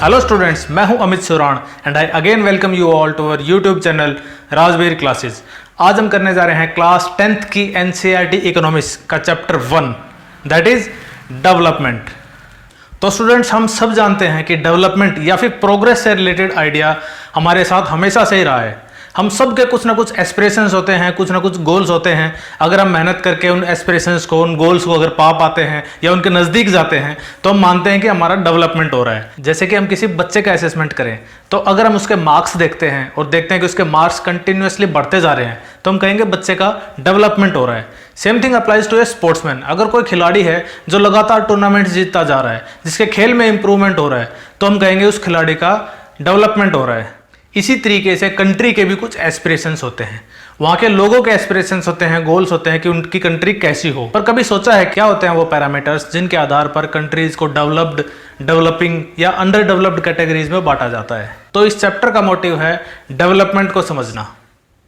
Hello students, मैं हूं Amit Surana and I again welcome you all to our YouTube channel Rajveer classes. आज हम करने जा रहे हैं क्लास 10th की एनसीईआरटी इकोनॉमिक्स का चैप्टर 1 दैट इज डेवलपमेंट। तो स्टूडेंट्स, हम सब जानते हैं कि डेवलपमेंट या फिर प्रोग्रेस से रिलेटेड आइडिया हमारे साथ हमेशा से ही रहा है। हम सब के कुछ ना कुछ एस्पिरेशंस होते हैं, कुछ ना कुछ गोल्स होते हैं। अगर हम मेहनत करके उन एस्पिरेशंस को, उन गोल्स को अगर पा पाते हैं या उनके नज़दीक जाते हैं तो हम मानते हैं कि हमारा डेवलपमेंट हो रहा है। जैसे कि हम किसी बच्चे का असेसमेंट करें तो अगर हम उसके मार्क्स देखते हैं और देखते हैं कि उसके मार्क्स कंटिन्यूसली बढ़ते जा रहे हैं तो हम कहेंगे बच्चे का डेवलपमेंट हो रहा है। Same thing applies to a sportsman. अगर कोई खिलाड़ी है जो लगातार टूर्नामेंट जीतता जा रहा है, जिसके खेल में इंप्रूवमेंट हो रहा है, तो हम कहेंगे उस खिलाड़ी का डेवलपमेंट हो रहा है। इसी तरीके से कंट्री के भी कुछ एस्पिरेशंस होते हैं, वहाँ के लोगों के एस्पिरेशंस होते हैं, गोल्स होते हैं कि उनकी कंट्री कैसी हो। पर कभी सोचा है क्या होते हैं वो पैरामीटर्स जिनके आधार पर कंट्रीज को डेवलप्ड, डेवलपिंग या अंडर डेवलप्ड कैटेगरीज में बांटा जाता है? तो इस चैप्टर का मोटिव है डेवलपमेंट को समझना।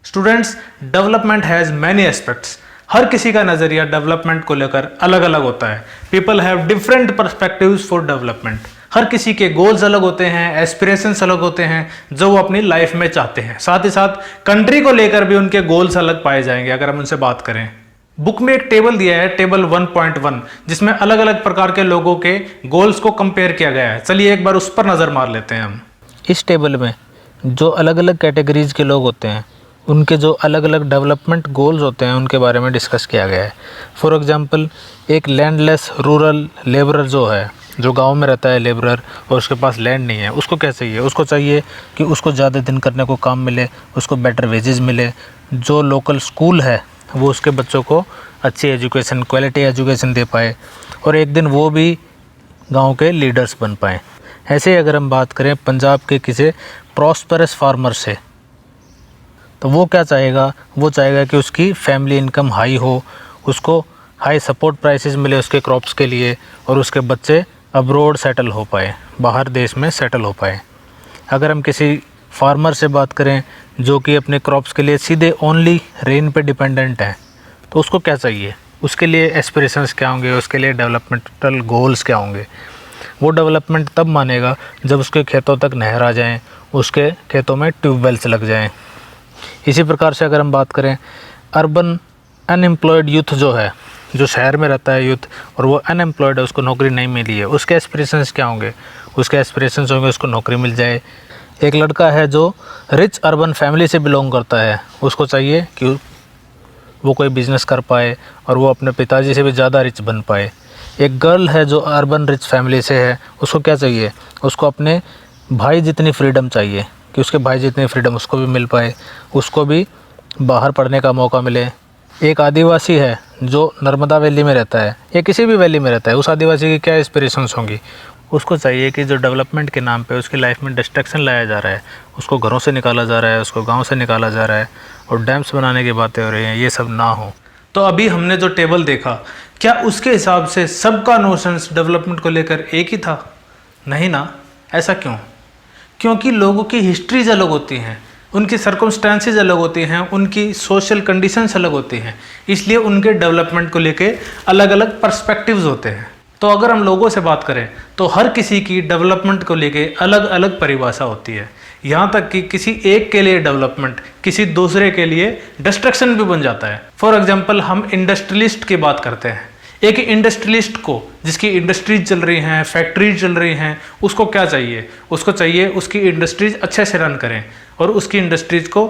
Students, development has many aspects. हर किसी का नज़रिया डेवलपमेंट को लेकर अलग अलग होता है। People have different perspectives for development. हर किसी के गोल्स अलग होते हैं, एस्पिरेशंस अलग होते हैं जो वो अपनी लाइफ में चाहते हैं। साथ ही साथ कंट्री को लेकर भी उनके गोल्स अलग पाए जाएंगे अगर हम उनसे बात करें। बुक में एक टेबल दिया है, टेबल 1.1, जिसमें अलग अलग प्रकार के लोगों के गोल्स को कंपेयर किया गया है। चलिए एक बार उस पर नज़र मार लेते हैं हम। इस टेबल में जो अलग अलग कैटेगरीज के लोग होते हैं, उनके जो अलग अलग डेवलपमेंट गोल्स होते हैं उनके बारे में डिस्कस किया गया है। फॉर एग्जांपल, एक लैंडलेस रूरल लेबरर जो है, जो गांव में रहता है लेबरर और उसके पास लैंड नहीं है, उसको क्या चाहिए? उसको चाहिए कि उसको ज़्यादा दिन करने को काम मिले, उसको बेटर वेजेस मिले, जो लोकल स्कूल है वो उसके बच्चों को अच्छी एजुकेशन, क्वालिटी एजुकेशन दे पाए और एक दिन वो भी गाँव के लीडर्स बन पाएँ। ऐसे ही अगर हम बात करें पंजाब के किसी प्रॉस्परस फार्मर से, तो वो क्या चाहेगा? वो चाहेगा कि उसकी फैमिली इनकम हाई हो, उसको हाई सपोर्ट प्राइसेस मिले उसके क्रॉप्स के लिए और उसके बच्चे अब्रॉड सेटल हो पाए, बाहर देश में सेटल हो पाए। अगर हम किसी फार्मर से बात करें जो कि अपने क्रॉप्स के लिए सीधे ओनली रेन पे डिपेंडेंट है, तो उसको क्या चाहिए? उसके लिए एस्पिरेशंस क्या होंगे? उसके लिए डेवलपमेंटल गोल्स क्या होंगे? वो डेवलपमेंट तब मानेगा जब उसके खेतों तक नहर आ जाएँ, उसके खेतों में ट्यूबवेल्स लग जाएँ। इसी प्रकार से अगर हम बात करें अर्बन अनएम्प्लॉयड यूथ जो है, जो शहर में रहता है यूथ और वो अनएम्प्लॉयड है, उसको नौकरी नहीं मिली है, उसके एस्पिरेशंस क्या होंगे? उसके एस्पिरेशंस होंगे उसको नौकरी मिल जाए। एक लड़का है जो रिच अर्बन फैमिली से बिलोंग करता है, उसको चाहिए कि वो कोई बिज़नेस कर पाए और वो अपने पिताजी से भी ज़्यादा रिच बन पाए। एक गर्ल है जो अर्बन रिच फैमिली से है, उसको क्या चाहिए? उसको अपने भाई जितनी फ्रीडम चाहिए कि उसके भाई जितनी फ्रीडम उसको भी मिल पाए, उसको भी बाहर पढ़ने का मौका मिले। एक आदिवासी है जो नर्मदा वैली में रहता है या किसी भी वैली में रहता है, उस आदिवासी की क्या एस्पिरेशंस होंगी? उसको चाहिए कि जो डेवलपमेंट के नाम पे उसकी लाइफ में डिस्ट्रैक्शन लाया जा रहा है, उसको घरों से निकाला जा रहा है, उसको गांव से निकाला जा रहा है और डैम्स बनाने की बातें हो रही हैं, ये सब ना हो। तो अभी हमने जो टेबल देखा, क्या उसके हिसाब से सबका नोशंस डेवलपमेंट को लेकर एक ही था? नहीं ना। ऐसा क्यों? क्योंकि लोगों की हिस्ट्रीज अलग होती हैं, उनकी सर्कमस्टेंसेस अलग होती हैं, उनकी सोशल कंडीशंस अलग होती हैं, इसलिए उनके डेवलपमेंट को लेके अलग अलग पर्सपेक्टिव्स होते हैं। तो अगर हम लोगों से बात करें तो हर किसी की डेवलपमेंट को लेके अलग अलग परिभाषा होती है। यहाँ तक कि किसी एक के लिए डेवलपमेंट किसी दूसरे के लिए डिस्ट्रक्शन भी बन जाता है। फॉर एग्जाम्पल, हम इंडस्ट्रियलिस्ट की बात करते हैं। एक इंडस्ट्रियलिस्ट को, जिसकी इंडस्ट्रीज चल रही हैं, फैक्ट्रीज चल रही हैं, उसको क्या चाहिए? उसको चाहिए उसकी इंडस्ट्रीज अच्छे से रन करें और उसकी इंडस्ट्रीज को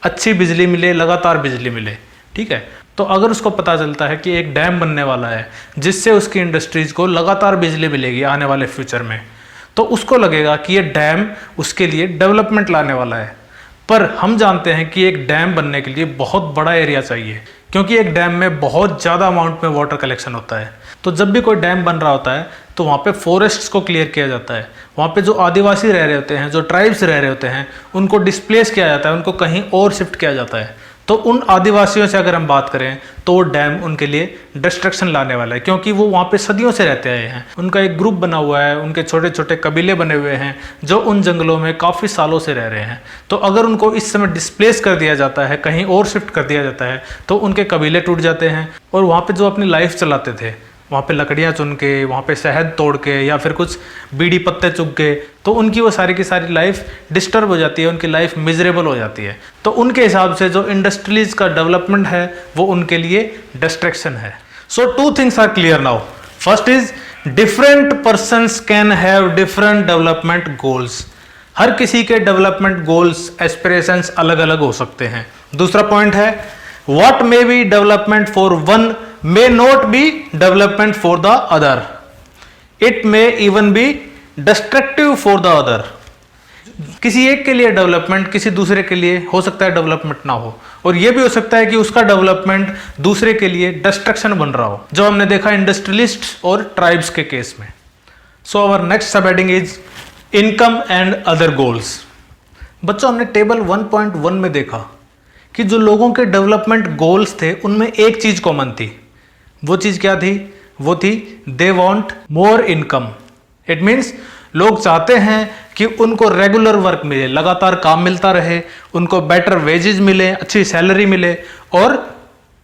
अच्छी बिजली मिले, लगातार बिजली मिले। ठीक है, तो अगर उसको पता चलता है कि एक डैम बनने वाला है जिससे उसकी इंडस्ट्रीज को लगातार बिजली मिलेगी आने वाले फ्यूचर में, तो उसको लगेगा कि ये डैम उसके लिए डेवलपमेंट लाने वाला है। पर हम जानते हैं कि एक डैम बनने के लिए बहुत बड़ा एरिया चाहिए, क्योंकि एक डैम में बहुत ज़्यादा अमाउंट में वाटर कलेक्शन होता है। तो जब भी कोई डैम बन रहा होता है तो वहाँ पे फॉरेस्ट्स को क्लियर किया जाता है, वहाँ पे जो आदिवासी रह रहे होते हैं, जो ट्राइब्स रह रहे होते हैं, उनको डिस्प्लेस किया जाता है, उनको कहीं और शिफ्ट किया जाता है। तो उन आदिवासियों से अगर हम बात करें तो वो डैम उनके लिए डिस्ट्रक्शन लाने वाला है, क्योंकि वो वहाँ पे सदियों से रहते आए हैं, उनका एक ग्रुप बना हुआ है, उनके छोटे छोटे कबीले बने हुए हैं जो उन जंगलों में काफ़ी सालों से रह रहे हैं। तो अगर उनको इस समय डिस्प्लेस कर दिया जाता है, कहीं और शिफ्ट कर दिया जाता है, तो उनके कबीले टूट जाते हैं और वहाँ पर जो अपनी लाइफ चलाते थे वहाँ पे लकड़ियाँ चुन के, वहाँ पे शहद तोड़ के या फिर कुछ बीड़ी पत्ते चुग के, तो उनकी वो सारी की सारी लाइफ डिस्टर्ब हो जाती है, उनकी लाइफ मिजरेबल हो जाती है। तो उनके हिसाब से जो इंडस्ट्रीज का डेवलपमेंट है वो उनके लिए डिस्ट्रैक्शन है। So 2 things are clear now. First is different persons can have different development goals. हर किसी के डेवलपमेंट गोल्स, एस्पिरेशंस अलग अलग हो सकते हैं। दूसरा पॉइंट है what may be development for one may not be development for the other. It may even be destructive for the other. किसी एक के लिए डेवलपमेंट किसी दूसरे के लिए हो सकता है डेवलपमेंट ना हो, और यह भी हो सकता है कि उसका डेवलपमेंट दूसरे के लिए डिस्ट्रक्शन बन रहा हो, जो हमने देखा इंडस्ट्रियलिस्ट और ट्राइब्स के केस में। So our next sub heading is income and other goals. बच्चों, हमने टेबल 1.1 में देखा कि जो लोगों के डेवलपमेंट गोल्स थे उनमें एक चीज कॉमन थी। वो चीज क्या थी? वो थी they want more income. It means लोग चाहते हैं कि उनको रेगुलर वर्क मिले, लगातार काम मिलता रहे, उनको बेटर वेजेस मिले, अच्छी सैलरी मिले, और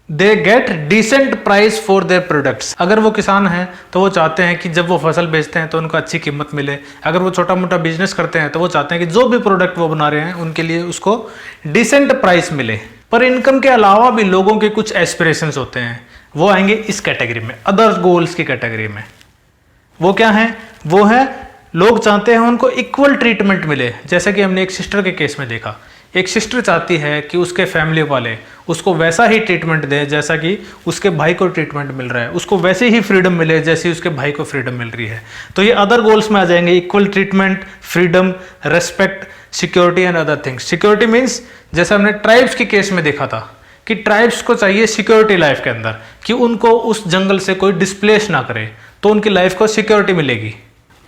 they get decent price for their products. अगर वो किसान हैं तो वो चाहते हैं कि जब वो फसल बेचते हैं तो उनको अच्छी कीमत मिले। अगर वो छोटा मोटा बिजनेस करते हैं तो वो चाहते हैं कि जो भी प्रोडक्ट वो बना रहे हैं उनके लिए उसको डिसेंट प्राइस मिले। पर इनकम के अलावा भी लोगों के कुछ एस्पिरेशंस होते हैं, वो आएंगे इस कैटेगरी में, अदर गोल्स की कैटेगरी में। वो क्या है? वो है लोग चाहते हैं उनको इक्वल ट्रीटमेंट मिले। जैसे कि हमने एक सिस्टर के केस में देखा, एक सिस्टर चाहती है कि उसके फैमिली वाले उसको वैसा ही ट्रीटमेंट दें जैसा कि उसके भाई को ट्रीटमेंट मिल रहा है, उसको वैसे ही फ्रीडम मिले जैसी उसके भाई को फ्रीडम मिल रही है। तो ये अदर गोल्स में आ जाएंगे, equal treatment, freedom, respect, security and other things. Security means जैसे हमने ट्राइब्स के केस में देखा था कि ट्राइब्स को चाहिए सिक्योरिटी लाइफ के अंदर, कि उनको उस जंगल से कोई डिस्प्लेस ना करे, तो उनकी लाइफ को सिक्योरिटी मिलेगी।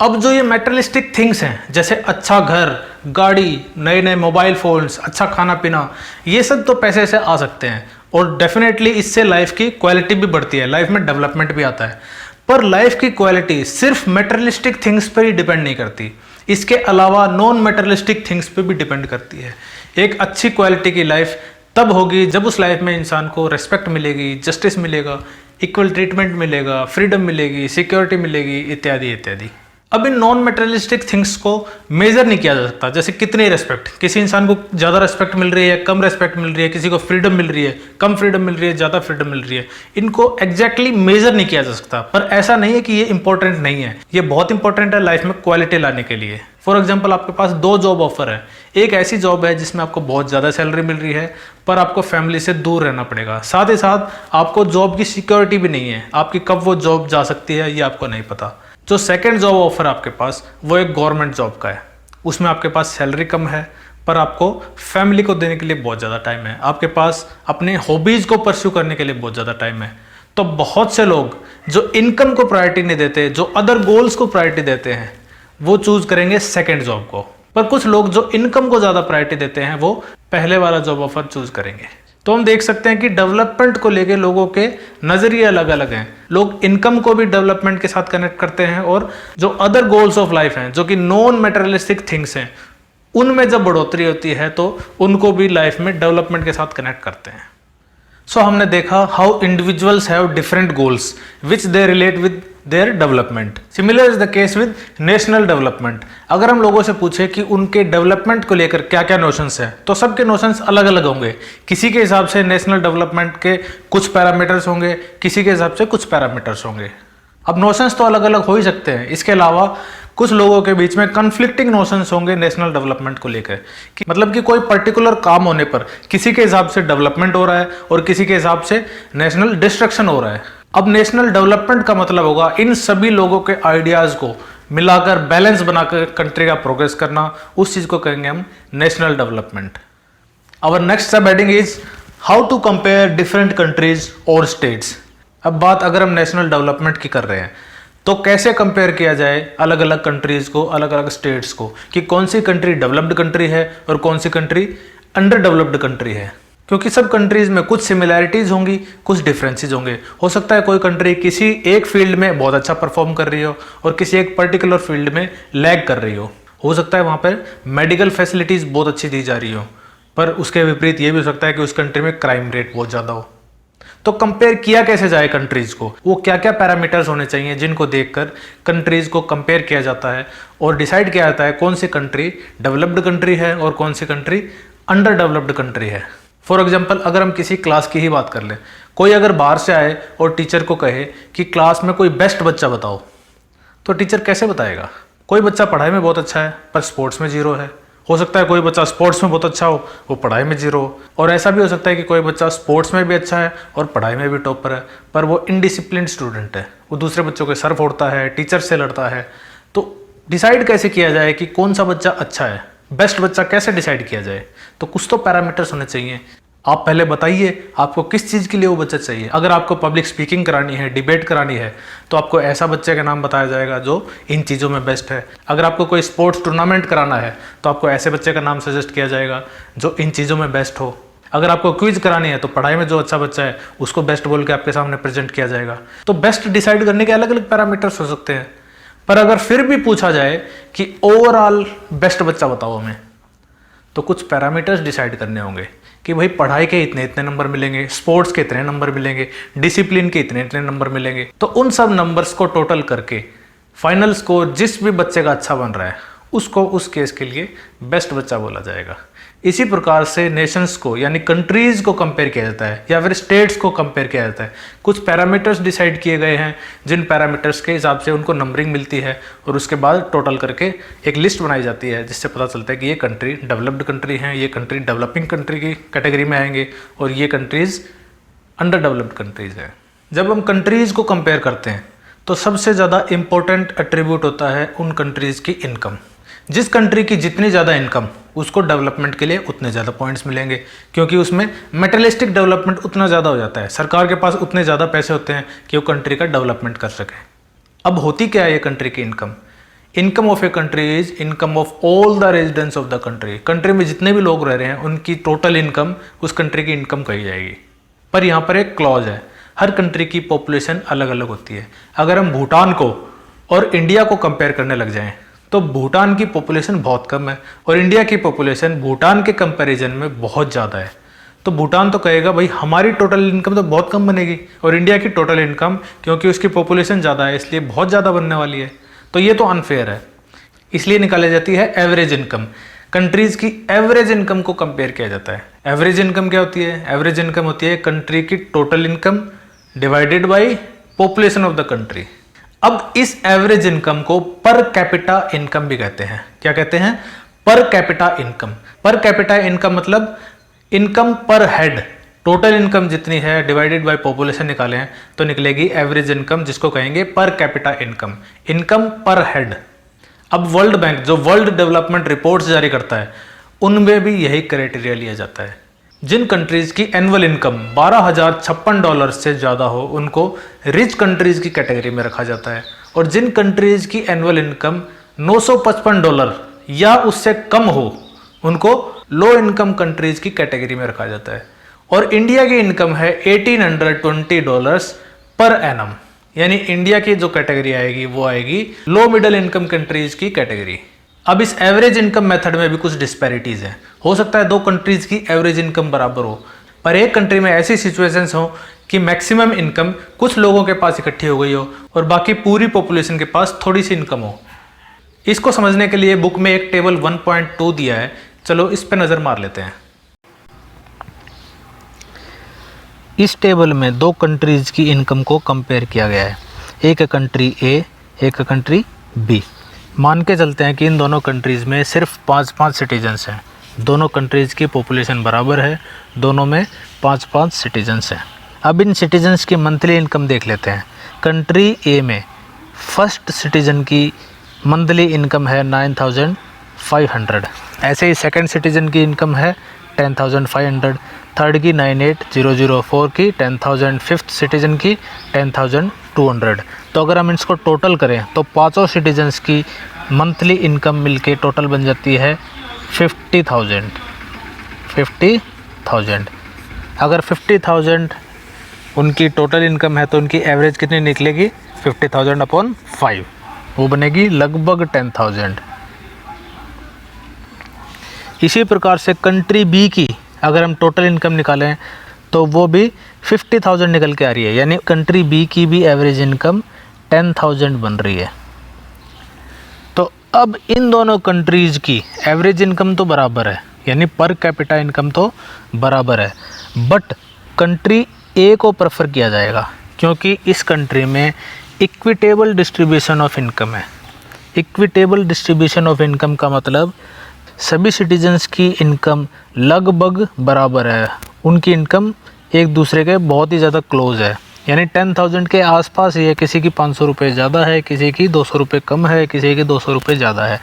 अब जो ये मेटेरियलिस्टिक थिंग्स हैं, जैसे अच्छा घर, गाड़ी, नए नए मोबाइल फोन्स, अच्छा खाना पीना, ये सब तो पैसे से आ सकते हैं, और डेफिनेटली इससे लाइफ की क्वालिटी भी बढ़ती है, लाइफ में डेवलपमेंट भी आता है। पर लाइफ की क्वालिटी सिर्फ मेटेरियलिस्टिक थिंग्स पर ही डिपेंड नहीं करती, इसके अलावा नॉन मेटेरियलिस्टिक थिंग्स पे भी डिपेंड करती है। एक अच्छी क्वालिटी की लाइफ तब होगी जब उस लाइफ में इंसान को रेस्पेक्ट मिलेगी, जस्टिस मिलेगा, इक्वल ट्रीटमेंट मिलेगा, फ्रीडम मिलेगी, सिक्योरिटी मिलेगी, इत्यादि इत्यादि। अब इन नॉन मेटेरियलिस्टिक थिंग्स को मेजर नहीं किया जा सकता, जैसे कितनी रेस्पेक्ट, किसी इंसान को ज़्यादा रेस्पेक्ट मिल रही है, कम रेस्पेक्ट मिल रही है, किसी को फ्रीडम मिल रही है, कम फ्रीडम मिल रही है, ज़्यादा फ्रीडम मिल रही है, इनको एग्जैक्टली मेजर नहीं किया जा सकता। पर ऐसा नहीं है कि ये इंपॉर्टेंट नहीं है, ये बहुत इंपॉर्टेंट है लाइफ में क्वालिटी लाने के लिए। फॉर एग्जाम्पल, आपके पास 2 जॉब ऑफर है। एक ऐसी जॉब है जिसमें आपको बहुत ज़्यादा सैलरी मिल रही है, पर आपको फैमिली से दूर रहना पड़ेगा, साथ ही साथ आपको जॉब की सिक्योरिटी भी नहीं है, आपकी कब वो जॉब जा सकती है ये आपको नहीं पता। जो सेकंड जॉब ऑफर आपके पास, वो एक गवर्नमेंट जॉब का है, उसमें आपके पास सैलरी कम है, पर आपको फैमिली को देने के लिए बहुत ज़्यादा टाइम है, आपके पास अपने हॉबीज़ को परस्यू करने के लिए बहुत ज़्यादा टाइम है। तो बहुत से लोग जो इनकम को प्रायोरिटी नहीं देते, जो अदर गोल्स को प्रायोरिटी देते हैं, वो चूज करेंगे सेकेंड जॉब को। पर कुछ लोग जो इनकम को ज़्यादा प्रायोरिटी देते हैं, वो पहले वाला जॉब ऑफर चूज करेंगे। तो हम देख सकते हैं कि डेवलपमेंट को लेके लोगों के नज़रिए अलग अलग हैं। लोग इनकम को भी डेवलपमेंट के साथ कनेक्ट करते हैं, और जो अदर गोल्स ऑफ लाइफ हैं, जो कि नॉन मेटेरियलिस्टिक थिंग्स हैं, उनमें जब बढ़ोतरी होती है तो उनको भी लाइफ में डेवलपमेंट के साथ कनेक्ट करते हैं। सो हमने देखा how individuals have different goals which they relate with their development. Similar is the case with national development. अगर हम लोगों से पूछे कि उनके डेवलपमेंट को लेकर क्या क्या नोशंस हैं, तो सबके नोशंस अलग अलग होंगे। किसी के हिसाब से नेशनल डेवलपमेंट के कुछ पैरामीटर्स होंगे, किसी के हिसाब से कुछ पैरामीटर्स होंगे। अब नोशंस तो अलग अलग हो ही सकते हैं, इसके अलावा कुछ लोगों के बीच में कन्फ्लिक्टिंग नोशंस होंगे नेशनल डेवलपमेंट को लेकर, कि मतलब कि कोई पर्टिकुलर काम होने पर किसी के हिसाब से डेवलपमेंट हो रहा है और किसी के हिसाब से नेशनल डिस्ट्रक्शन हो रहा है। अब नेशनल डेवलपमेंट का मतलब होगा इन सभी लोगों के आइडियाज को मिलाकर बैलेंस बनाकर कंट्री का प्रोग्रेस करना, उस चीज को कहेंगे हम national development. Our next sub heading is how to compare different countries और स्टेट्स। अब बात अगर हम नेशनल डेवलपमेंट की कर रहे हैं तो कैसे कंपेयर किया जाए अलग अलग कंट्रीज को, अलग अलग स्टेट्स को, कि कौन सी कंट्री डेवलप्ड कंट्री है और कौन सी कंट्री अंडर डेवलप्ड कंट्री है। क्योंकि सब कंट्रीज में कुछ सिमिलैरिटीज होंगी, कुछ डिफरेंसेस होंगे। हो सकता है कोई कंट्री किसी एक फील्ड में बहुत अच्छा परफॉर्म कर रही हो और किसी एक पर्टिकुलर फील्ड में लैग कर रही हो सकता है वहाँ पर मेडिकल फैसिलिटीज बहुत अच्छी दी जा रही हो, पर उसके विपरीत ये भी हो सकता है कि उस कंट्री में क्राइम रेट बहुत ज़्यादा हो। तो कंपेयर किया कैसे जाए कंट्रीज को, वो क्या क्या पैरामीटर्स होने चाहिए जिनको देखकर कंट्रीज को कंपेयर किया जाता है और डिसाइड किया जाता है कौन सी कंट्री डेवलप्ड कंट्री है और कौन सी कंट्री अंडर डेवलप्ड कंट्री है। फॉर एग्जाम्पल अगर हम किसी क्लास की ही बात कर लें, कोई अगर बाहर से आए और टीचर को कहे कि क्लास में कोई बेस्ट बच्चा बताओ, तो टीचर कैसे बताएगा? कोई बच्चा पढ़ाई में बहुत अच्छा है पर स्पोर्ट्स में जीरो है, हो सकता है कोई बच्चा स्पोर्ट्स में बहुत अच्छा हो, वो पढ़ाई में जीरो हो, और ऐसा भी हो सकता है कि कोई बच्चा स्पोर्ट्स में भी अच्छा है और पढ़ाई में भी टॉपर है, पर वो इनडिसिप्लिन स्टूडेंट है, वो दूसरे बच्चों के सर फोड़ता है, टीचर से लड़ता है। तो डिसाइड कैसे किया जाए कि कौन सा बच्चा अच्छा है, बेस्ट बच्चा कैसे डिसाइड किया जाए? तो कुछ तो पैरामीटर्स होने चाहिए। आप पहले बताइए आपको किस चीज़ के लिए वो बच्चा चाहिए। अगर आपको पब्लिक स्पीकिंग करानी है, डिबेट करानी है, तो आपको ऐसा बच्चे का नाम बताया जाएगा जो इन चीज़ों में बेस्ट है। अगर आपको कोई स्पोर्ट्स टूर्नामेंट कराना है तो आपको ऐसे बच्चे का नाम सजेस्ट किया जाएगा जो इन चीज़ों में बेस्ट हो। अगर आपको क्विज करानी है तो पढ़ाई में जो अच्छा बच्चा है उसको बेस्ट बोल के आपके सामने प्रेजेंट किया जाएगा। तो बेस्ट डिसाइड करने के अलग अलग पैरामीटर्स हो सकते हैं। पर अगर फिर भी पूछा जाए कि ओवरऑल बेस्ट बच्चा बताओ हमें, तो कुछ पैरामीटर्स डिसाइड करने होंगे कि भाई पढ़ाई के इतने इतने नंबर मिलेंगे, स्पोर्ट्स के इतने नंबर मिलेंगे, डिसिप्लिन के इतने इतने नंबर मिलेंगे। तो उन सब नंबर्स को टोटल करके फाइनल स्कोर जिस भी बच्चे का अच्छा बन रहा है उसको उस केस के लिए बेस्ट बच्चा बोला जाएगा। इसी प्रकार से नेशंस को यानी कंट्रीज को कंपेयर किया जाता है या फिर स्टेट्स को कंपेयर किया जाता है। कुछ पैरामीटर्स डिसाइड किए गए हैं जिन पैरामीटर्स के हिसाब से उनको नंबरिंग मिलती है और उसके बाद टोटल करके एक लिस्ट बनाई जाती है जिससे पता चलता है कि ये कंट्री डेवलप्ड कंट्री है, ये कंट्री डेवलपिंग कंट्री की कैटेगरी में आएंगे और ये कंट्रीज अंडर डेवलप्ड कंट्रीज हैं। जब हम कंट्रीज को कंपेयर करते हैं तो सबसे ज़्यादा इंपॉर्टेंट एट्रीब्यूट होता है उन कंट्रीज की इनकम। जिस कंट्री की जितनी ज़्यादा इनकम उसको डेवलपमेंट के लिए उतने ज़्यादा पॉइंट्स मिलेंगे, क्योंकि उसमें मेटेरियलिस्टिक डेवलपमेंट उतना ज़्यादा हो जाता है। सरकार के पास उतने ज़्यादा पैसे होते हैं कि वो कंट्री का डेवलपमेंट कर सके। अब होती क्या है ये कंट्री की income? Income of a country is income of all the residents of the country. Country में जितने भी लोग रह रहे हैं उनकी टोटल इनकम उस कंट्री की इनकम कही जाएगी। पर यहाँ पर एक क्लॉज है, हर कंट्री की पॉपुलेशन अलग अलग होती है। अगर हम भूटान को और इंडिया को कंपेयर करने लग जाएं तो भूटान की पॉपुलेशन बहुत कम है और इंडिया की पॉपुलेशन भूटान के कंपैरिजन में बहुत ज़्यादा है। तो भूटान तो कहेगा भाई हमारी टोटल इनकम तो बहुत कम बनेगी और इंडिया की टोटल इनकम क्योंकि उसकी पॉपुलेशन ज़्यादा है इसलिए बहुत ज़्यादा बनने वाली है। तो ये तो अनफेयर है, इसलिए निकाली जाती है एवरेज इनकम। कंट्रीज़ की एवरेज इनकम को कंपेयर किया जाता है। एवरेज इनकम क्या होती है? एवरेज इनकम होती है कंट्री की total income divided by population of the country. अब इस एवरेज इनकम को पर कैपिटा इनकम भी कहते हैं। क्या कहते हैं? Per capita income. Per capita income मतलब इनकम पर हेड, टोटल इनकम जितनी है डिवाइडेड बाय पॉपुलेशन निकाले हैं तो निकलेगी एवरेज इनकम, जिसको कहेंगे पर कैपिटा इनकम, इनकम पर हेड। अब वर्ल्ड बैंक जो वर्ल्ड डेवलपमेंट रिपोर्ट्स जारी करता है उनमें भी यही क्राइटेरिया लिया जाता है। जिन कंट्रीज़ की एनुअल इनकम $12,056 से ज़्यादा हो उनको रिच कंट्रीज़ की कैटेगरी में रखा जाता है और जिन कंट्रीज़ की एनुअल इनकम $955 या उससे कम हो उनको लो इनकम कंट्रीज़ की कैटेगरी में रखा जाता है। और इंडिया की इनकम है $1,820 पर एनम, यानी इंडिया की जो कैटेगरी आएगी वो आएगी लो मिडिल इनकम कंट्रीज़ की कैटेगरी। अब इस एवरेज इनकम मेथड में भी कुछ डिस्पैरिटीज़ हैं। हो सकता है दो कंट्रीज़ की एवरेज इनकम बराबर हो, पर एक कंट्री में ऐसी सिचुएशंस हो कि मैक्सिमम इनकम कुछ लोगों के पास इकट्ठी हो गई हो और बाकी पूरी पॉपुलेशन के पास थोड़ी सी इनकम हो। इसको समझने के लिए बुक में एक टेबल 1.2 दिया है, चलो इस पर नज़र मार लेते हैं। इस टेबल में दो कंट्रीज़ की इनकम को कंपेयर किया गया है, एक कंट्री ए, एक कंट्री बी। मान के चलते हैं कि इन दोनों कंट्रीज़ में सिर्फ 5-5 सिटीजन्स हैं। दोनों कंट्रीज़ की पॉपुलेशन बराबर है, दोनों में 5-5 सिटीजन्स हैं। अब इन सिटीजन्स की मंथली इनकम देख लेते हैं। कंट्री ए में फर्स्ट सिटीजन की मंथली इनकम है 9,500, ऐसे ही सेकंड सिटीजन की इनकम है 10,500, थर्ड की 98,004 की 10,000, फिफ्थ सिटीजन की 10,200। तो अगर हम इसको टोटल करें तो पाँचों सिटीजन्स की मंथली इनकम मिलके टोटल बन जाती है 50,000। अगर 50,000 उनकी टोटल इनकम है तो उनकी एवरेज कितनी निकलेगी? 50,000 अपॉन 5, वो बनेगी लगभग 10,000। इसी प्रकार से कंट्री बी की अगर हम टोटल इनकम निकालें तो वो भी 50,000 निकल के आ रही है, यानी कंट्री बी की भी एवरेज इनकम 10,000 बन रही है। तो अब इन दोनों कंट्रीज़ की एवरेज इनकम तो बराबर है, यानी पर कैपिटा इनकम तो बराबर है, बट कंट्री ए को प्रेफर किया जाएगा क्योंकि इस कंट्री में इक्विटेबल डिस्ट्रीब्यूशन ऑफ इनकम है। इक्विटेबल डिस्ट्रीब्यूशन ऑफ इनकम का मतलब सभी सिटीजन्स की इनकम लगभग बराबर है, उनकी इनकम एक दूसरे के बहुत ही ज़्यादा क्लोज है, यानी 10,000 के आसपास ही है। किसी की 500 रुपये ज़्यादा है, किसी की 200 रुपये कम है, किसी की 200 रुपये ज़्यादा है।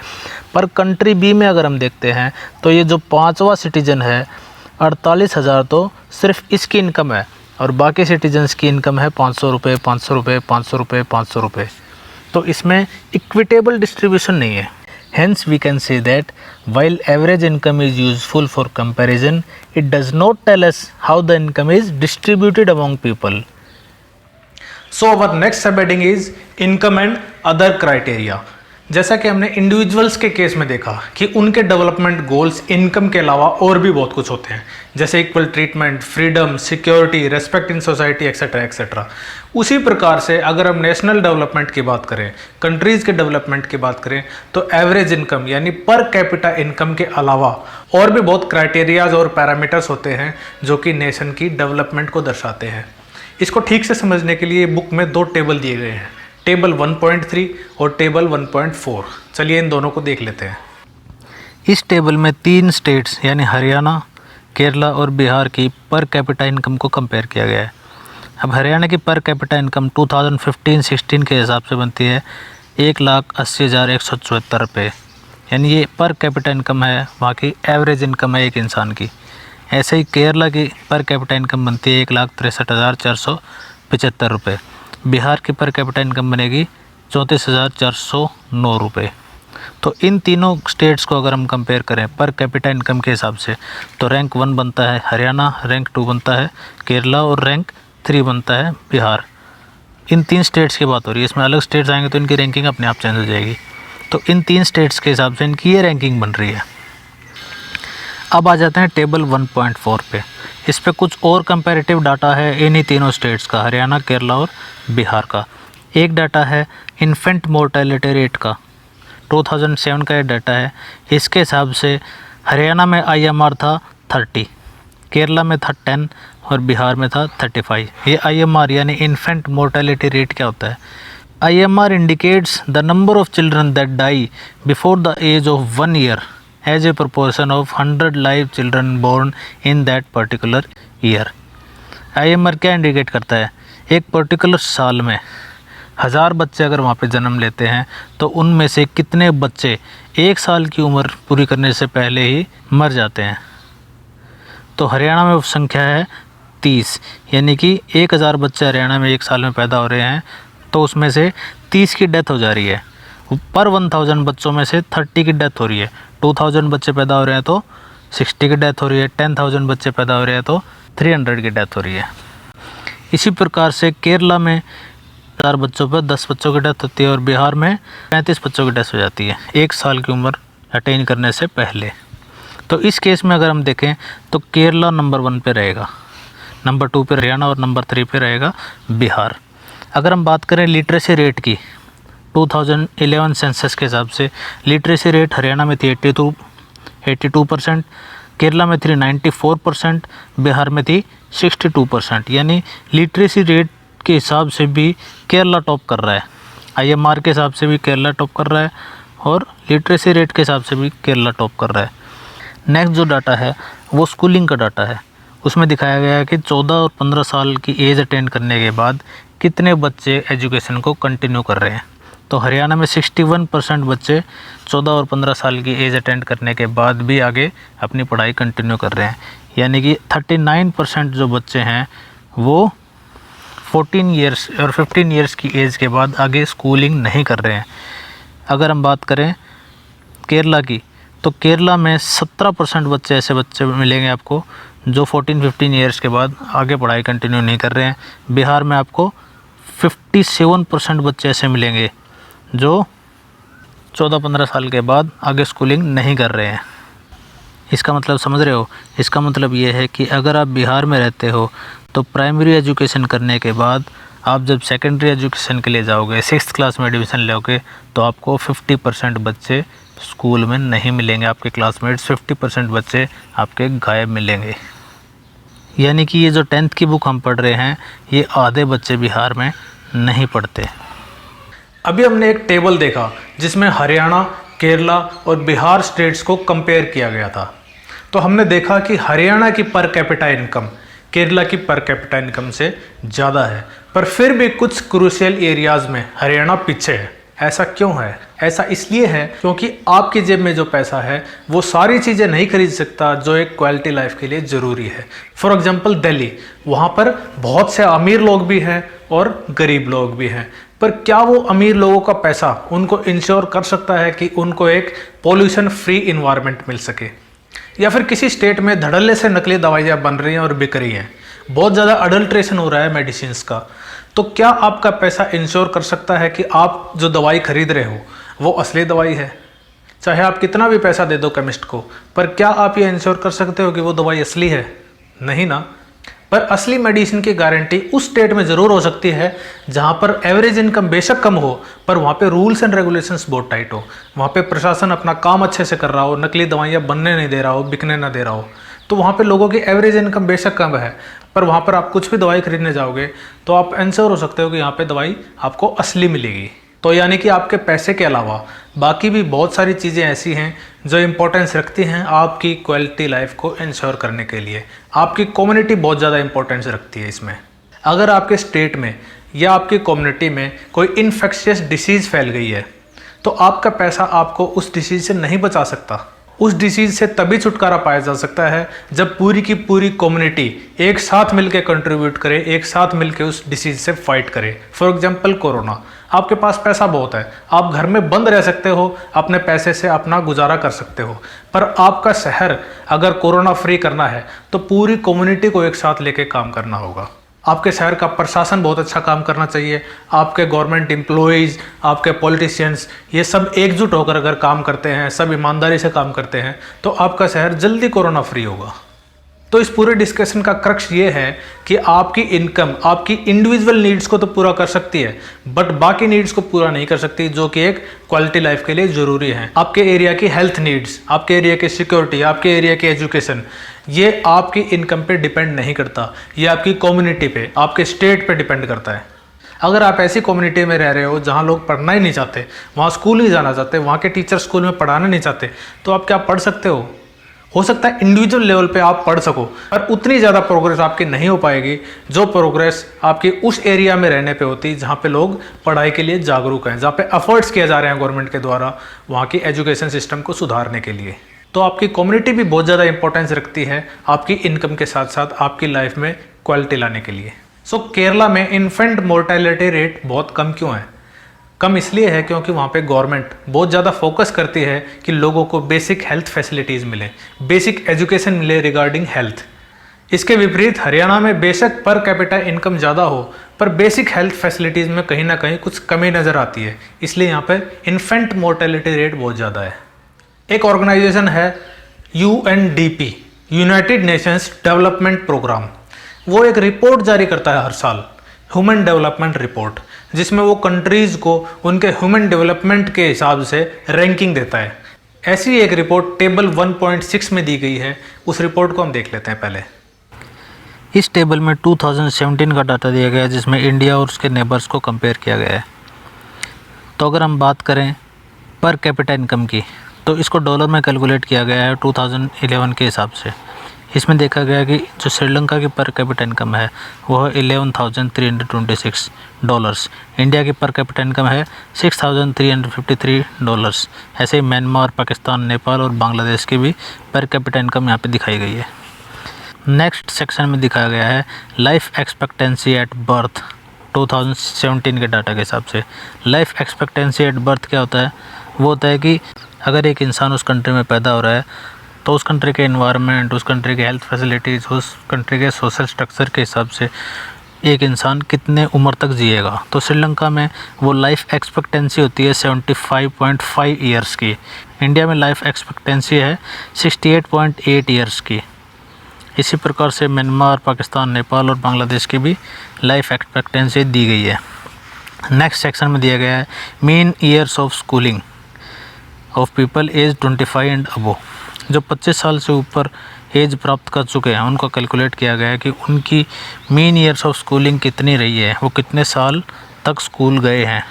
पर कंट्री बी में अगर हम देखते हैं तो ये जो 5वां सिटीजन है 48,000 तो सिर्फ इसकी इनकम है और बाकी सिटीजन्स की इनकम है 500 रुपये, 500 रुपये, 500 रुपये, 500 रुपये। तो इसमें इक्विटेबल डिस्ट्रीब्यूशन नहीं है। Hence we can say that while average income is useful for comparison, it does not tell us how the income is distributed among people. So our next subheading is income and other criteria. जैसा कि हमने individuals के case में देखा कि उनके development goals income के अलावा और भी बहुत कुछ होते हैं, जैसे equal treatment, freedom, security, respect in society, etcetera etcetera. उसी प्रकार से अगर हम नेशनल डेवलपमेंट की बात करें, कंट्रीज़ के डेवलपमेंट की बात करें, तो एवरेज इनकम यानी पर कैपिटा इनकम के अलावा और भी बहुत क्राइटेरियाज और पैरामीटर्स होते हैं जो कि नेशन की डेवलपमेंट को दर्शाते हैं। इसको ठीक से समझने के लिए बुक में 2 टेबल दिए गए हैं, टेबल 1.3 और टेबल 1.4। चलिए इन दोनों को देख लेते हैं। इस टेबल में 3 स्टेट्स यानी हरियाणा, केरला और बिहार की पर कैपिटा इनकम को कंपेयर किया गया है। अब हरियाणा की पर कैपिटा इनकम 2015-16 के हिसाब से बनती है 1,80,174 रुपये, यानी ये पर कैपिटा इनकम है, वहाँ की एवरेज इनकम है एक इंसान की। ऐसे ही केरला की पर कैपिटा इनकम बनती है 1,63,475 रुपये। बिहार की पर कैपिटा इनकम बनेगी 34,409 रुपये। तो इन तीनों स्टेट्स को अगर हम कंपेयर करें पर कैपिटा इनकम के हिसाब से तो रैंक 1 बनता है हरियाणा, रैंक 2 बनता है केरला और रैंक 3 बनता है बिहार। इन 3 स्टेट्स की बात हो रही है, इसमें अलग स्टेट्स आएंगे तो इनकी रैंकिंग अपने आप चेंज हो जाएगी। तो इन 3 स्टेट्स के हिसाब से इनकी ये रैंकिंग बन रही है। अब आ जाते हैं टेबल 1.4 पे। इस पे कुछ और कंपैरेटिव डाटा है इन्हीं तीनों स्टेट्स का, हरियाणा, केरला और बिहार का। एक डाटा है इन्फेंट मोर्टेलिटी रेट का, 2007 का ये डाटा है। इसके हिसाब से हरियाणा में IMR था 30, केरला में था 10 और बिहार में था 35। ये IMR यानी इन्फेंट मोर्टेलिटी रेट क्या होता है? IMR indicates the number of children that die before the age of 1 year as a proportion of 100 live children born in that particular year. IMR क्या इंडिकेट करता है? एक पर्टिकुलर साल में 1000 बच्चे अगर वहाँ पे जन्म लेते हैं तो उनमें से कितने बच्चे 1 साल की उम्र पूरी करने से पहले ही मर जाते हैं। तो हरियाणा में संख्या है 30, यानी कि 1000 बच्चे हरियाणा में 1 साल में पैदा हो रहे हैं तो उसमें से 30 की डेथ हो जा रही है। पर 1000 बच्चों में से 30 की डेथ हो रही है। 2000 बच्चे पैदा हो रहे हैं तो 60 की डेथ हो रही है। 10,000 बच्चे पैदा हो रहे हैं तो 300 की डेथ हो रही है। इसी प्रकार से केरला में 4 बच्चों पर 10 बच्चों की डेथ होती है और बिहार में 35 बच्चों की डेथ हो जाती है 1 साल की उम्र अटेन करने से पहले। तो इस केस में अगर हम देखें तो केरला नंबर 1 पे रहेगा, नंबर 2 पे हरियाणा और नंबर 3 पे रहेगा बिहार। अगर हम बात करें लिटरेसी रेट की, 2011 सेंसस के हिसाब से लिटरेसी रेट हरियाणा में थी 82%, केरला में थी 94%, बिहार में थी 62%, यानी लिटरेसी रेट के हिसाब से भी केरला टॉप कर रहा है। IMR के हिसाब से भी केरला टॉप कर रहा है और लिटरेसी रेट के हिसाब से भी केरला टॉप कर रहा है। नेक्स्ट जो डाटा है वो स्कूलिंग का डाटा है। उसमें दिखाया गया है कि 14 और 15 साल की एज अटेंड करने के बाद कितने बच्चे एजुकेशन को कंटिन्यू कर रहे हैं। तो हरियाणा में 61% बच्चे 14 और 15 साल की एज अटेंड करने के बाद भी आगे अपनी पढ़ाई कंटिन्यू कर रहे हैं, यानी कि 39% जो बच्चे हैं वो 14 ईयर्स और 15 ईयर्स की एज के बाद आगे स्कूलिंग नहीं कर रहे हैं। अगर हम बात करें केरला की तो केरला में 17% बच्चे ऐसे बच्चे मिलेंगे आपको जो 14-15 ईयर्स के बाद आगे पढ़ाई कंटिन्यू नहीं कर रहे हैं। बिहार में आपको 57% बच्चे ऐसे मिलेंगे जो 14-15 साल के बाद आगे स्कूलिंग नहीं कर रहे हैं। इसका मतलब समझ रहे हो? इसका मतलब ये है कि अगर आप बिहार में रहते हो तो प्राइमरी एजुकेशन करने के बाद आप जब सेकेंडरी एजुकेशन के लिए जाओगे, 6th क्लास में एडमिशन लोगे, तो आपको 50% बच्चे स्कूल में नहीं मिलेंगे। आपके क्लासमेट्स 50% बच्चे आपके गायब मिलेंगे। यानी कि ये जो 10th की बुक हम पढ़ रहे हैं, ये आधे बच्चे बिहार में नहीं पढ़ते। अभी हमने एक टेबल देखा जिसमें हरियाणा, केरला और बिहार स्टेट्स को कंपेयर किया गया था। तो हमने देखा कि हरियाणा की पर कैपिटा इनकम केरला की पर कैपिटा इनकम से ज़्यादा है, पर फिर भी कुछ क्रूशियल एरियाज़ में हरियाणा पीछे है। ऐसा क्यों है? ऐसा इसलिए है क्योंकि आपकी जेब में जो पैसा है वो सारी चीज़ें नहीं खरीद सकता जो एक क्वालिटी लाइफ के लिए ज़रूरी है। फॉर एग्जांपल दिल्ली, वहाँ पर बहुत से अमीर लोग भी हैं और गरीब लोग भी हैं, पर क्या वो अमीर लोगों का पैसा उनको इंश्योर कर सकता है कि उनको एक पॉल्यूशन फ्री इन्वायरमेंट मिल सके? या फिर किसी स्टेट में धड़ल्ले से नकली दवाइयाँ बन रही हैं और बिक रही हैं, बहुत ज़्यादा अडल्ट्रेशन हो रहा है मेडिसिन का, तो क्या आपका पैसा इंश्योर कर सकता है कि आप जो दवाई खरीद रहे हो वो असली दवाई है? चाहे आप कितना भी पैसा दे दो केमिस्ट को, पर क्या आप ये इंश्योर कर सकते हो कि वो दवाई असली है? नहीं ना। पर असली मेडिसिन की गारंटी उस स्टेट में ज़रूर हो सकती है जहाँ पर एवरेज इनकम बेशक कम हो, पर वहाँ पे रूल्स एंड रेगुलेशंस बहुत टाइट हो, वहाँ पे प्रशासन अपना काम अच्छे से कर रहा हो, नकली दवाइयाँ बनने नहीं दे रहा हो, बिकने ना दे रहा हो। तो वहाँ पे लोगों की एवरेज इनकम बेशक कम है, पर वहाँ पर आप कुछ भी दवाई खरीदने जाओगे तो आप इंश्योर हो सकते हो कि यहाँ पे दवाई आपको असली मिलेगी। तो यानी कि आपके पैसे के अलावा बाकी भी बहुत सारी चीज़ें ऐसी हैं जो इम्पोर्टेंस रखती हैं आपकी क्वालिटी लाइफ को इंश्योर करने के लिए। आपकी कम्युनिटी बहुत ज़्यादा इम्पोर्टेंस रखती है इसमें। अगर आपके स्टेट में या आपकी कम्युनिटी में कोई इन्फेक्शियस डिसीज़ फैल गई है तो आपका पैसा आपको उस डिसीज़ से नहीं बचा सकता। उस डिसीज़ से तभी छुटकारा पाया जा सकता है जब पूरी की पूरी कम्युनिटी एक साथ मिलकर कंट्रीब्यूट करे, एक साथ मिलकर उस डिसीज़ से फाइट करे। फॉर एग्जांपल कोरोना, आपके पास पैसा बहुत है, आप घर में बंद रह सकते हो, अपने पैसे से अपना गुजारा कर सकते हो, पर आपका शहर अगर कोरोना फ्री करना है तो पूरी कम्युनिटी को एक साथ लेके काम करना होगा। आपके शहर का प्रशासन बहुत अच्छा काम करना चाहिए, आपके गवर्नमेंट एम्प्लॉइज़, आपके पॉलिटिशियंस, ये सब एकजुट होकर अगर काम करते हैं, सब ईमानदारी से काम करते हैं, तो आपका शहर जल्दी कोरोना फ्री होगा। तो इस पूरे डिस्कशन का क्रक्स ये है कि आपकी इनकम आपकी इंडिविजुअल नीड्स को तो पूरा कर सकती है, बट बाकी नीड्स को पूरा नहीं कर सकती जो कि एक क्वालिटी लाइफ के लिए ज़रूरी है। आपके एरिया की हेल्थ नीड्स, आपके एरिया की सिक्योरिटी, आपके एरिया की एजुकेशन, ये आपकी इनकम पे डिपेंड नहीं करता, ये आपकी कम्युनिटी पे, आपके स्टेट पे डिपेंड करता है। अगर आप ऐसी कम्युनिटी में रह रहे हो जहाँ लोग पढ़ना ही नहीं चाहते, वहाँ स्कूल नहीं जाना चाहते, वहाँ के टीचर स्कूल में पढ़ाना नहीं चाहते, तो आप क्या पढ़ सकते हो सकता है इंडिविजुअल लेवल पे आप पढ़ सको, पर उतनी ज़्यादा प्रोग्रेस आपकी नहीं हो पाएगी जो प्रोग्रेस आपकी उस एरिया में रहने पे होती जहाँ पे लोग पढ़ाई के लिए जागरूक हैं, जहाँ पे एफर्ट्स किए जा रहे हैं गवर्नमेंट के द्वारा वहाँ की एजुकेशन सिस्टम को सुधारने के लिए। तो आपकी कम्युनिटी भी बहुत ज़्यादा इंपॉर्टेंस रखती है आपकी इनकम के साथ साथ आपकी लाइफ में क्वालिटी लाने के लिए। सो केरला में इन्फेंट मोर्टेलिटी रेट बहुत कम क्यों है? कम इसलिए है क्योंकि वहाँ पे गवर्नमेंट बहुत ज़्यादा फोकस करती है कि लोगों को बेसिक हेल्थ फैसिलिटीज़ मिले, बेसिक एजुकेशन मिले रिगार्डिंग हेल्थ। इसके विपरीत हरियाणा में बेशक पर कैपिटा इनकम ज़्यादा हो, पर बेसिक हेल्थ फैसिलिटीज़ में कहीं ना कहीं कुछ कमी नज़र आती है, इसलिए यहाँ पर इन्फेंट मोर्टेलिटी रेट बहुत ज़्यादा है। एक ऑर्गेनाइजेशन है UNDP, United Nations Development Programme, वो एक रिपोर्ट जारी करता है हर साल, ह्यूमन डेवलपमेंट रिपोर्ट, जिसमें वो कंट्रीज़ को उनके ह्यूमन डेवलपमेंट के हिसाब से रैंकिंग देता है। ऐसी एक रिपोर्ट टेबल 1.6 में दी गई है, उस रिपोर्ट को हम देख लेते हैं पहले। इस टेबल में 2017 का डाटा दिया गया है जिसमें इंडिया और उसके नेबर्स को कंपेयर किया गया है। तो अगर हम बात करें पर कैपिटा इनकम की, तो इसको डॉलर में कैलकुलेट किया गया है 2011 के हिसाब से। इसमें देखा गया कि जो श्रीलंका की पर कैपिटा इनकम है वो है $11,326, इंडिया की पर कैपिटा इनकम है $6,353। ऐसे ही म्यांमार, पाकिस्तान, नेपाल और बांग्लादेश की भी पर कैपिटा इनकम यहाँ पे दिखाई गई है। नेक्स्ट सेक्शन में दिखाया गया है लाइफ एक्सपेक्टेंसी एट बर्थ 2017 के डाटा के हिसाब से। लाइफ एक्सपेक्टेंसी एट बर्थ क्या होता है? वो होता है कि अगर एक इंसान उस कंट्री में पैदा हो रहा है तो उस कंट्री के एनवायरनमेंट, उस कंट्री के हेल्थ फैसिलिटीज़, उस कंट्री के सोशल स्ट्रक्चर के हिसाब से एक इंसान कितने उम्र तक जिएगा, तो श्रीलंका में वो लाइफ एक्सपेक्टेंसी होती है 75.5 ईयर्स की। इंडिया में लाइफ एक्सपेक्टेंसी है 68.8 ईयर्स की। इसी प्रकार से म्यांमार, पाकिस्तान, नेपाल और बांग्लादेश की भी लाइफ एक्सपेक्टेंसी दी गई है। नेक्स्ट सेक्शन में दिया गया है mean years of schooling of people age 25 and above. जो 25 साल से ऊपर एज प्राप्त कर चुके हैं उनको कैलकुलेट किया गया है कि उनकी मीन ईयर्स ऑफ स्कूलिंग कितनी रही है, वो कितने साल तक स्कूल गए हैं।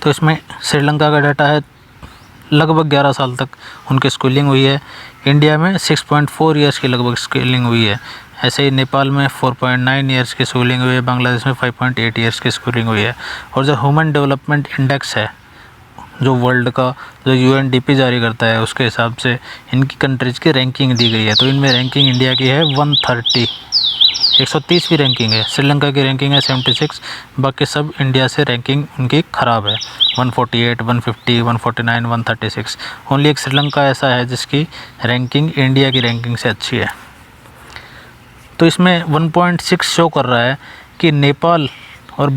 तो इसमें श्रीलंका का डाटा है लगभग 11 साल तक उनकी स्कूलिंग हुई है। इंडिया में 6.4 ईयर्स की लगभग स्कूलिंग हुई है। ऐसे ही नेपाल में 4.9 ईयर्स की स्कूलिंग हुई है, बांग्लादेश में 5.8 ईयर्स की स्कूलिंग हुई है। और जो ह्यूमन डेवलपमेंट इंडेक्स है, जो वर्ल्ड का जो UNDP जारी करता है, उसके हिसाब से इनकी कंट्रीज़ की रैंकिंग दी गई है। तो इनमें रैंकिंग इंडिया की है 130, 130वीं रैंकिंग है। श्रीलंका की रैंकिंग है 76, बाकी सब इंडिया से रैंकिंग उनकी ख़राब है, 148, 150, 149, 136। ओनली एक श्रीलंका ऐसा है जिसकी रैंकिंग इंडिया की रैंकिंग से अच्छी है। तो इसमें 1.6 शो कर रहा है कि नेपाल और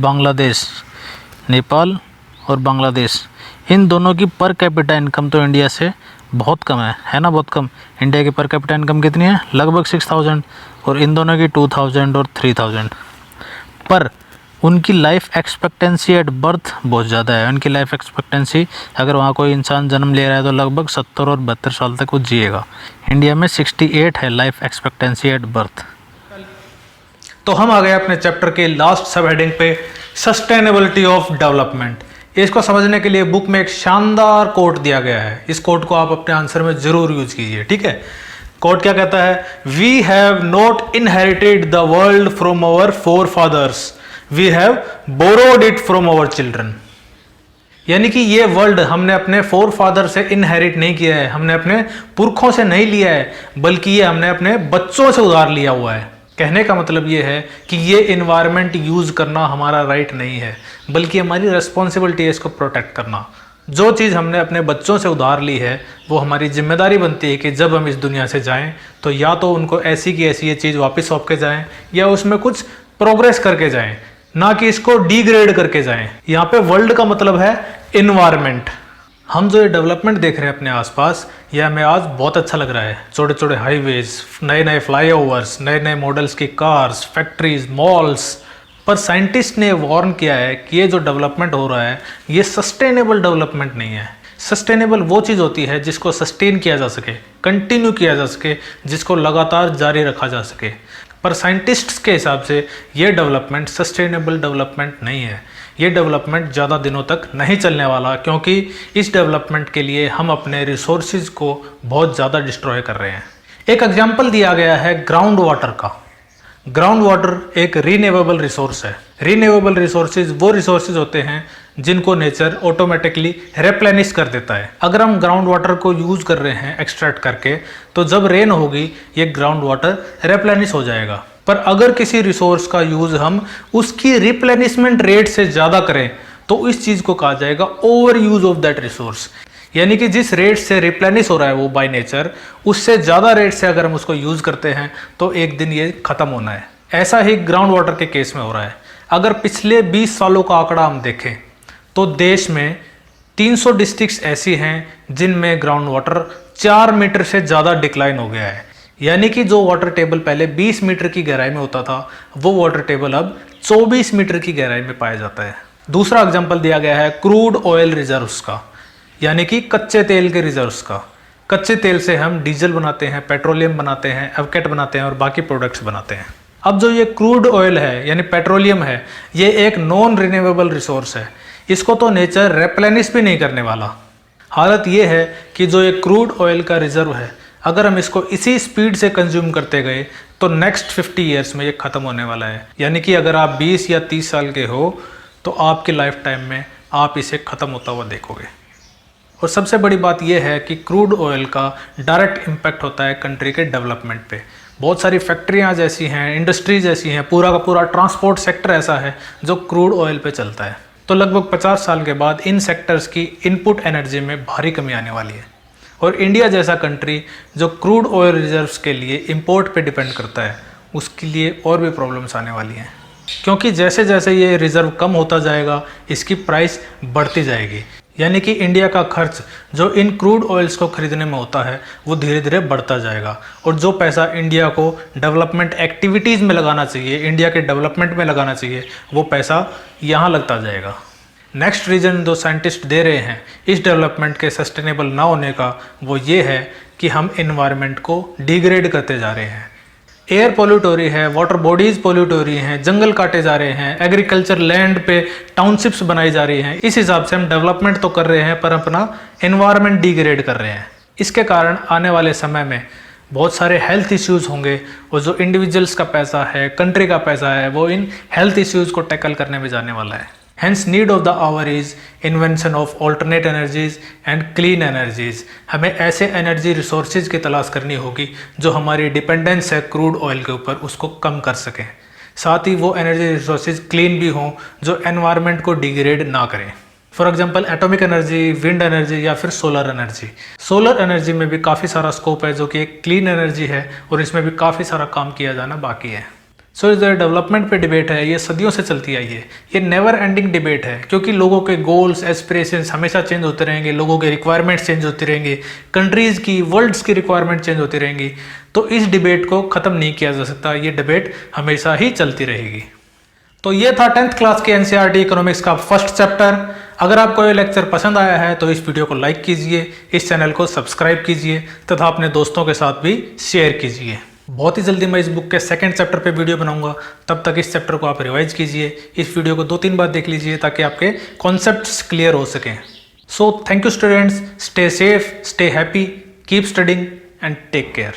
बांग्लादेश इन दोनों की पर कैपिटा इनकम तो इंडिया से बहुत कम है ना, बहुत कम। इंडिया की पर कैपिटा इनकम कितनी है? लगभग 6000, और इन दोनों की 2000 और 3000। पर उनकी लाइफ एक्सपेक्टेंसी एट बर्थ बहुत ज़्यादा है। उनकी लाइफ एक्सपेक्टेंसी, अगर वहाँ कोई इंसान जन्म ले रहा है तो लगभग 70 और 72 साल तक वो जिएगा। इंडिया में 68 है लाइफ एक्सपेक्टेंसी एट बर्थ। तो हम आ गए अपने चैप्टर के लास्ट सब हेडिंग पे, सस्टेनेबिलिटी ऑफ डेवलपमेंट। इसको समझने के लिए बुक में एक शानदार कोट दिया गया है। इस कोट को आप अपने आंसर में जरूर यूज कीजिए, ठीक है। कोट क्या कहता है? We have not inherited the world from our forefathers, we have borrowed it from our children. यानी कि ये वर्ल्ड हमने अपने फोर फादर से इनहेरिट नहीं किया है, हमने अपने पुरखों से नहीं लिया है, बल्कि ये हमने अपने बच्चों से उधार लिया हुआ है। कहने का मतलब ये है कि ये इन्वायरमेंट यूज करना हमारा राइट नहीं है, बल्कि हमारी रिस्पॉन्सिबिलिटी है इसको प्रोटेक्ट करना। जो चीज़ हमने अपने बच्चों से उधार ली है वो हमारी जिम्मेदारी बनती है कि जब हम इस दुनिया से जाएं तो या तो उनको ऐसी की ऐसी ये चीज़ वापस सौंप के जाएं या उसमें कुछ प्रोग्रेस करके जाएं, ना कि इसको डिग्रेड करके जाएं। यहाँ पे वर्ल्ड का मतलब है इन्वायरमेंट। हम जो ये डेवलपमेंट देख रहे हैं अपने आसपास, ये हमें आज बहुत अच्छा लग रहा है। छोटे छोटे हाईवेज, नए नए फ्लाईओवर्स, नए नए मॉडल्स की कार्स, फैक्ट्रीज, मॉल्स। पर साइंटिस्ट ने वार्न किया है कि ये जो डेवलपमेंट हो रहा है ये सस्टेनेबल डेवलपमेंट नहीं है। सस्टेनेबल वो चीज़ होती है जिसको सस्टेन किया जा सके, कंटिन्यू किया जा सके, जिसको लगातार जारी रखा जा सके। पर साइंटिस्ट्स के हिसाब से ये डेवलपमेंट सस्टेनेबल डेवलपमेंट नहीं है। ये डेवलपमेंट ज़्यादा दिनों तक नहीं चलने वाला, क्योंकि इस डेवलपमेंट के लिए हम अपने रिसोर्सेज को बहुत ज़्यादा डिस्ट्रॉय कर रहे हैं। एक एग्जाम्पल दिया गया है ग्राउंड वाटर का। ग्राउंड वाटर एक रीन्यूएबल रिसोर्स है। रीन्यूएबल रिसोर्सेज वो रिसोर्सेज होते हैं जिनको नेचर ऑटोमेटिकली रिप्लेनिश कर देता है। अगर हम ग्राउंड वाटर को यूज़ कर रहे हैं एक्सट्रैक्ट करके, तो जब रेन होगी ये ग्राउंड वाटर रिप्लेनिश हो जाएगा। पर अगर किसी रिसोर्स का यूज़ हम उसकी रिप्लेनिशमेंट रेट से ज़्यादा करें तो इस चीज़ को कहा जाएगा over use of that resource. यानी कि जिस रेट से रिप्लेनिश हो रहा है वो बाय नेचर, उससे ज़्यादा रेट से अगर हम उसको यूज़ करते हैं तो एक दिन ये ख़त्म होना है। ऐसा ही ग्राउंड वाटर के केस में हो रहा है। अगर पिछले 20 सालों का आंकड़ा हम देखें तो देश में 300 डिस्ट्रिक्ट्स ऐसी हैं जिनमें ग्राउंड वाटर 4 मीटर से ज़्यादा डिक्लाइन हो गया है। यानी कि जो वाटर टेबल पहले 20 मीटर की गहराई में होता था, वो वाटर टेबल अब 24 मीटर की गहराई में पाया जाता है। दूसरा एग्जाम्पल दिया गया है क्रूड ऑयल रिजर्व्स का, यानी कि कच्चे तेल के रिजर्व्स का। कच्चे तेल से हम डीजल बनाते हैं, पेट्रोलियम बनाते हैं, एवकेट बनाते हैं और बाकी प्रोडक्ट्स बनाते हैं। अब जो ये क्रूड ऑयल है यानी पेट्रोलियम है, ये एक नॉन रिन्यूएबल रिसोर्स है। इसको तो नेचर रिप्लेनिश भी नहीं करने वाला। हालत ये है कि जो ये क्रूड ऑयल का रिजर्व है, अगर हम इसको इसी स्पीड से कंज्यूम करते गए तो नेक्स्ट 50 ईयर्स में ये ख़त्म होने वाला है। यानी कि अगर आप 20 या 30 साल के हो तो आपके लाइफ टाइम में आप इसे ख़त्म होता हुआ देखोगे। और सबसे बड़ी बात यह है कि क्रूड ऑयल का डायरेक्ट इम्पैक्ट होता है कंट्री के डेवलपमेंट पे। बहुत सारी फैक्ट्रियाँ जैसी हैं, इंडस्ट्रीज ऐसी हैं, पूरा का पूरा ट्रांसपोर्ट सेक्टर ऐसा है जो क्रूड ऑयल पे चलता है। तो लगभग 50 साल के बाद इन सेक्टर्स की इनपुट एनर्जी में भारी कमी आने वाली है। और इंडिया जैसा कंट्री जो क्रूड ऑयल रिजर्व्स के लिए इंपोर्ट पे डिपेंड करता है, उसके लिए और भी प्रॉब्लम्स आने वाली हैं। क्योंकि जैसे जैसे ये रिज़र्व कम होता जाएगा इसकी प्राइस बढ़ती जाएगी। यानी कि इंडिया का खर्च जो इन क्रूड ऑयल्स को खरीदने में होता है वो धीरे धीरे बढ़ता जाएगा, और जो पैसा इंडिया को डेवलपमेंट एक्टिविटीज़ में लगाना चाहिए, इंडिया के डेवलपमेंट में लगाना चाहिए, वो पैसा यहाँ लगता जाएगा। नेक्स्ट रीज़न जो साइंटिस्ट दे रहे हैं इस डेवलपमेंट के सस्टेनेबल ना होने का, वो ये है कि हम इन्वायरमेंट को डिग्रेड करते जा रहे हैं। एयर पोल्यूट हो रही है, वाटर बॉडीज़ पोल्यूट हो रही हैं, जंगल काटे जा रहे हैं, एग्रीकल्चर लैंड पे टाउनशिप्स बनाई जा रही हैं। इस हिसाब से हम डेवलपमेंट तो कर रहे हैं पर अपना इन्वायरमेंट डिग्रेड कर रहे हैं। इसके कारण आने वाले समय में बहुत सारे हेल्थ इश्यूज़ होंगे, और जो इंडिविजुअल्स का पैसा है, कंट्री का पैसा है, वो इन हेल्थ इश्यूज़ को टैकल करने में जाने वाला है। Hence need of the hour is invention of alternate energies and clean energies। हमें ऐसे एनर्जी रिसोर्सेज की तलाश करनी होगी जो हमारी डिपेंडेंस है क्रूड ऑयल के ऊपर उसको कम कर सकें, साथ ही वो एनर्जी रिसोर्सेज क्लीन भी हों जो एनवायरनमेंट को डिग्रेड ना करें। For example atomic energy, wind energy या फिर सोलर एनर्जी। सोलर एनर्जी में भी काफ़ी सारा स्कोप है जो कि एक क्लीन एनर्जी है, और इसमें भी काफ़ी सारा काम किया जाना बाकी है। सो जो डेवलपमेंट पे डिबेट है ये सदियों से चलती आई है, ये नेवर एंडिंग डिबेट है, क्योंकि लोगों के गोल्स, एस्पिरेशंस हमेशा चेंज होते रहेंगे, लोगों के रिक्वायरमेंट्स चेंज होती रहेंगी, कंट्रीज़ की, वर्ल्ड्स की रिक्वायरमेंट चेंज होती रहेंगी। तो इस डिबेट को ख़त्म नहीं किया जा सकता, ये डिबेट हमेशा ही चलती रहेगी। तो ये था 10th क्लास के NCERT इकोनॉमिक्स का फर्स्ट चैप्टर। अगर आपको ये लेक्चर पसंद आया है तो इस वीडियो को लाइक कीजिए, इस चैनल को सब्सक्राइब कीजिए तथा अपने दोस्तों के साथ भी शेयर कीजिए। बहुत ही जल्दी मैं इस बुक के सेकंड चैप्टर पे वीडियो बनाऊंगा, तब तक इस चैप्टर को आप रिवाइज कीजिए, इस वीडियो को 2-3 बार देख लीजिए ताकि आपके कॉन्सेप्ट्स क्लियर हो सकें। So thank you students, stay safe, stay happy, keep studying and take care.